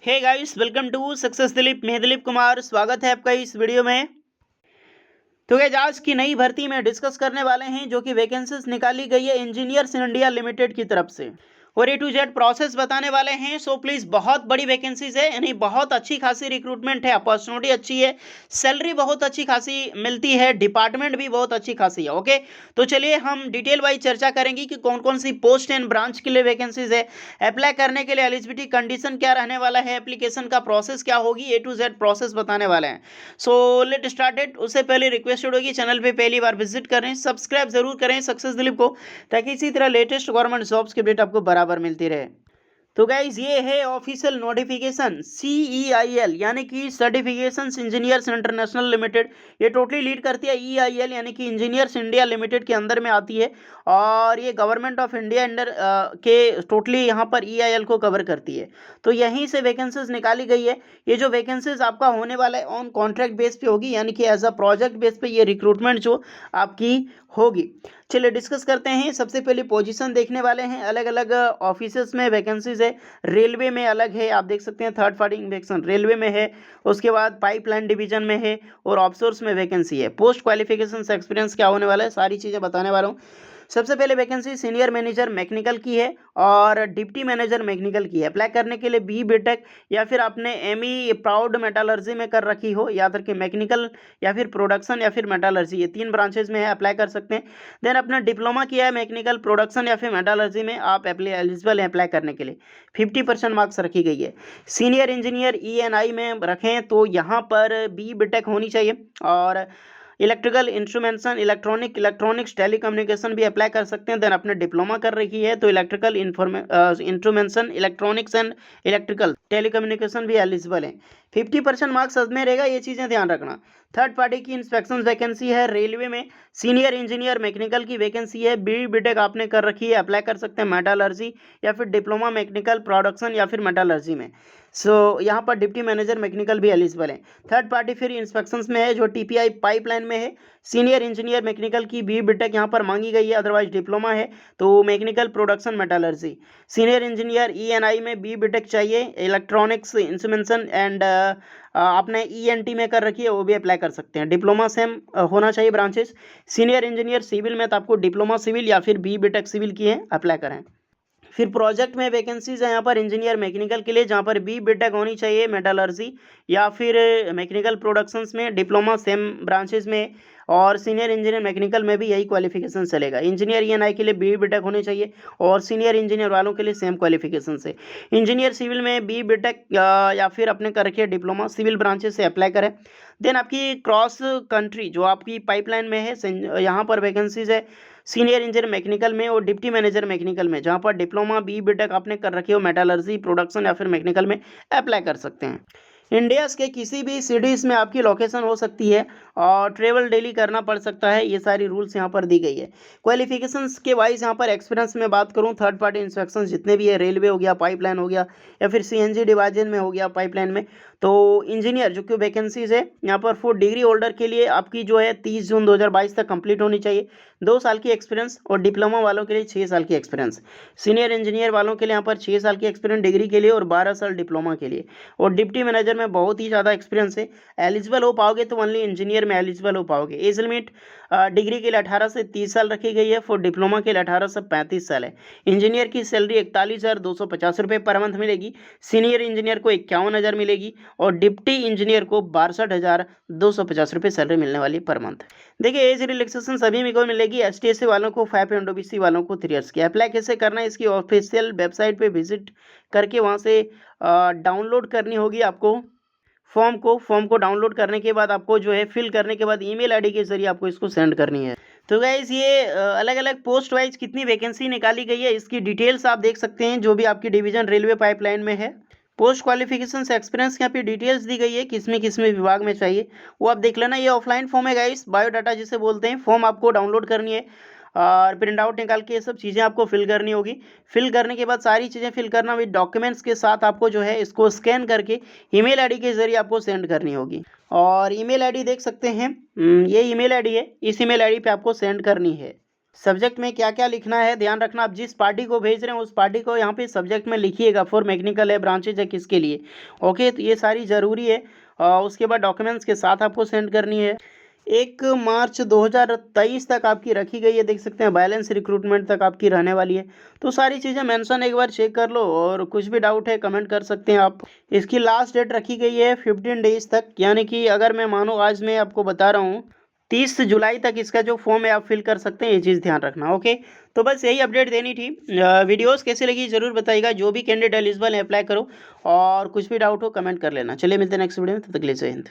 Hey guys, welcome to success Dilip. मैं दिलीप कुमार, स्वागत है आपका इस वीडियो में। तो गाइस, आज की नई भर्ती में डिस्कस करने वाले हैं जो कि वैकेंसीज निकाली गई है इंजीनियर्स इंडिया लिमिटेड की तरफ से, और A to Z प्रोसेस बताने वाले हैं। सो प्लीज, बहुत बड़ी वैकेंसीज है, यानी बहुत अच्छी खासी रिक्रूटमेंट है, अपॉर्चुनिटी अच्छी है, सैलरी बहुत अच्छी खासी मिलती है, डिपार्टमेंट भी बहुत अच्छी खासी है। ओके, तो चलिए हम डिटेल वाइज चर्चा करेंगे कि कौन कौन सी पोस्ट एंड ब्रांच के लिए वैकेंसीज है, अप्लाई करने के लिए एलिजिबिलिटी कंडीशन क्या रहने वाला है, एप्लीकेशन का प्रोसेस क्या होगी, A to Z प्रोसेस बताने वाले हैं। So let started. उससे पहले रिक्वेस्टेड होगी, चैनल पे पहली बार विजिट करें, सब्सक्राइब जरूर करें सक्सेस दिलीप को, ताकि इसी तरह लेटेस्ट गवर्नमेंट जॉब्स की अपडेट आपको बराबर मिलती रहे। तो गाइज, ये है ऑफिशियल नोटिफिकेशन CEIL यानी कि सर्टिफिकेशन इंजीनियर्स इंटरनेशनल लिमिटेड। ये टोटली लीड करती है EIL यानी कि इंजीनियर्स इंडिया लिमिटेड के अंदर में आती है, और ये गवर्नमेंट ऑफ इंडिया अंडर के टोटली यहाँ पर EIL को कवर करती है। तो यहीं से वैकेंसीज निकाली गई है। ये जो वैकेंसीज आपका होने वाला है ऑन कॉन्ट्रैक्ट बेस पे होगी, यानी कि एज अ प्रोजेक्ट बेस पे ये रिक्रूटमेंट जो आपकी होगी। चलिए डिस्कस करते हैं। सबसे पहले पोजीशन देखने वाले हैं, अलग अलग ऑफिसेस में वैकेंसीज है। रेलवे में अलग है, आप देख सकते हैं, थर्ड पार्टी इंस्पेक्शन रेलवे में है, उसके बाद पाइपलाइन डिवीजन में है, और ऑफशोर्स में वैकेंसी है। पोस्ट क्वालिफिकेशन एक्सपीरियंस क्या होने वाला है, सारी चीज़ें बताने वाला हूँ। सबसे पहले वैकेंसी सीनियर मैनेजर मैकेनिकल की है और डिप्टी मैनेजर मैकेनिकल की है। अप्लाई करने के लिए BTech या फिर आपने ME प्राउड मेटालर्जी में कर रखी हो, या फिर कि मैकेनिकल या फिर प्रोडक्शन या फिर मेटालर्जी, ये 3 ब्रांचेज में है, अप्लाई कर सकते हैं। देन अपना डिप्लोमा किया है मैकेनिकल, प्रोडक्शन या फिर मेटालर्जी में, आप एलिजिबल हैं अप्लाई करने के लिए। 50% मार्क्स रखी गई है। सीनियर इंजीनियर ENI में रखें तो यहाँ पर BTech होनी चाहिए, और इलेक्ट्रिकल इंस्ट्रूमेंटेशन इलेक्ट्रॉनिक्स टेलीकम्युनिकेशन भी अप्लाई कर सकते हैं। देन अपने डिप्लोमा कर रखी है तो electrical instrumentation electronics and electrical telecommunication भी एलिजिबल है। 50% मार्क्स में रहेगा, ये चीज़ें ध्यान रखना। थर्ड पार्टी की इंस्पेक्शन वैकेंसी है रेलवे में, सीनियर इंजीनियर मैकेनिकल की वैकेंसी है। BTech आपने कर रखी है, अप्लाई कर सकते हैं मेटालर्जी या फिर डिप्लोमा मैकेनिकल प्रोडक्शन या फिर मेटालर्जी में। यहाँ पर डिप्टी मैनेजर मैकेनिकल भी एलिजिबल है। थर्ड पार्टी फिर इंस्पेक्शंस में है जो TPI पाइपलाइन में है। सीनियर इंजीनियर मैकेनिकल की BTech यहाँ पर मांगी गई है, अदरवाइज डिप्लोमा है तो mechanical production metallurgy. Senior engineer ENI में BTech चाहिए, इलेक्ट्रॉनिक्स इंस्ट्रूमेंटेशन एंड आपने ENT में कर रखी है, वो भी अप्लाई कर सकते हैं। डिप्लोमा सेम होना चाहिए ब्रांचेस। सीनियर इंजीनियर सिविल में तो आपको डिप्लोमा सिविल या फिर BTech सिविल की है, अप्लाई करें। फिर प्रोजेक्ट में वैकेंसीज है यहाँ पर इंजीनियर मैकेनिकल के लिए, जहाँ पर BTech होनी चाहिए मेटालर्जी या फिर मैकेनिकल प्रोडक्शंस में, डिप्लोमा सेम ब्रांचेज में, और सीनियर इंजीनियर मैकेनिकल में भी यही क्वालिफिकेशन चलेगा। इंजीनियर ENI के लिए BTech होनी चाहिए, और सीनियर इंजीनियर वालों के लिए सेम क्वालिफिकेशन से। इंजीनियर सिविल में BTech या फिर अपने कर रखिए डिप्लोमा, सिविल ब्रांचेज से अप्लाई करें। देन आपकी क्रॉस कंट्री जो आपकी पाइपलाइन में है, यहाँ पर वैकेंसीज है सीनियर इंजीनियर मैकेनिकल में और डिप्टी मैनेजर मैकेनिकल में, जहाँ पर डिप्लोमा BTech आपने कर रखी हो मेटालर्जी प्रोडक्शन या फिर मैकेनिकल में, अप्लाई कर सकते हैं। इंडियाज़ के किसी भी सिटीज़ में आपकी लोकेशन हो सकती है, और ट्रेवल डेली करना पड़ सकता है, ये सारी रूल्स यहाँ पर दी गई है। क्वालिफिकेशंस के वाइज यहाँ पर एक्सपीरियंस में बात करूँ, थर्ड पार्टी इंस्पेक्शन जितने भी है, रेलवे हो गया, पाइपलाइन हो गया, या फिर CNG डिवीजन में हो गया पाइपलाइन में, तो इंजीनियर जो कि वैकेंसीज है यहाँ पर फॉर डिग्री होल्डर के लिए आपकी जो है 30 जून 2022 तक कंप्लीट होनी चाहिए, 2 साल की एक्सपीरियंस, और डिप्लोमा वालों के लिए 6 साल की एक्सपीरियंस। सीनियर इंजीनियर वालों के लिए यहाँ पर 6 साल की एक्सपीरियंस डिग्री के लिए और 12 साल डिप्लोमा के लिए, और डिप्टी मैनेजर में बहुत ही ज़्यादा एक्सपीरियंस है। एलिजिबल हो पाओगे तो ओनली इंजीनियर में एलिजिबल हो पाओगे। एज लिमिट डिग्री के लिए 18 से 30 साल रखी गई है, फॉर डिप्लोमा के लिए 18 से 35 साल है। इंजीनियर की सैलरी 41,250 रुपये पर मंथ मिलेगी, सीनियर इंजीनियर को 51,000 मिलेगी, और डिप्टी इंजीनियर को 62,250 रुपये सैलरी मिलने वाली पर मंथ। देखिए, एज रिलैक्सेशन सभी को मिलेगी, ST/SC वालों को 5 एंड OBC वालों को 3 ईयर्स की। अप्लाई कैसे करना है, इसकी ऑफिशियल वेबसाइट पे विजिट करके वहाँ से डाउनलोड करनी होगी आपको फॉर्म को डाउनलोड करने के बाद आपको जो है फिल करने के बाद ईमेल आईडी के जरिए आपको इसको सेंड करनी है। तो गाइज, ये अलग अलग पोस्ट वाइज कितनी वैकेंसी निकाली गई है इसकी डिटेल्स आप देख सकते हैं, जो भी आपकी डिवीजन रेलवे पाइपलाइन में है। पोस्ट क्वालिफिकेशन से एक्सपीरियंस यहाँ पे डिटेल्स दी गई है, किसमें विभाग में चाहिए वो आप देख लेना। ये ऑफलाइन फॉर्म है गाइस, बायोडाटा जिसे बोलते हैं। फॉर्म आपको डाउनलोड करनी है और प्रिंट आउट निकाल के ये सब चीज़ें आपको फिल करनी होगी। फिल करने के बाद सारी चीज़ें फिल करना विद डॉक्यूमेंट्स के साथ आपको जो है इसको स्कैन करके ईमेल आईडी के जरिए आपको सेंड करनी होगी। और ईमेल आईडी देख सकते हैं, ये ईमेल आईडी है, इस ईमेल आईडी पे आपको सेंड करनी है। सब्जेक्ट में क्या क्या लिखना है ध्यान रखना। आप जिस पार्टी को भेज रहे हैं उस पार्टी को यहाँ पे सब्जेक्ट में लिखिएगा, फॉर मैकेनिकल है, ब्रांचेज है, किसके लिए। ओके, तो ये सारी ज़रूरी है। उसके बाद डॉक्यूमेंट्स के साथ आपको सेंड करनी है। 1 मार्च 2023 तक आपकी रखी गई है, देख सकते हैं, बैलेंस रिक्रूटमेंट तक आपकी रहने वाली है। तो सारी चीज़ें मेंशन एक बार चेक कर लो, और कुछ भी डाउट है कमेंट कर सकते हैं आप। इसकी लास्ट डेट रखी गई है 15 डेज तक, यानी कि अगर मैं मानो आज मैं आपको बता रहा हूँ 30 जुलाई तक इसका जो फॉर्म है आप फिल कर सकते हैं, ये चीज़ ध्यान रखना। ओके, तो बस यही अपडेट देनी थी। वीडियोस कैसे लगी ज़रूर बताइएगा। जो भी कैंडिडेट एलिजिबल है अप्लाई करो, और कुछ भी डाउट हो कमेंट कर लेना। चलिए मिलते हैं नेक्स्ट वीडियो में, तब तक के लिए जय हिंद।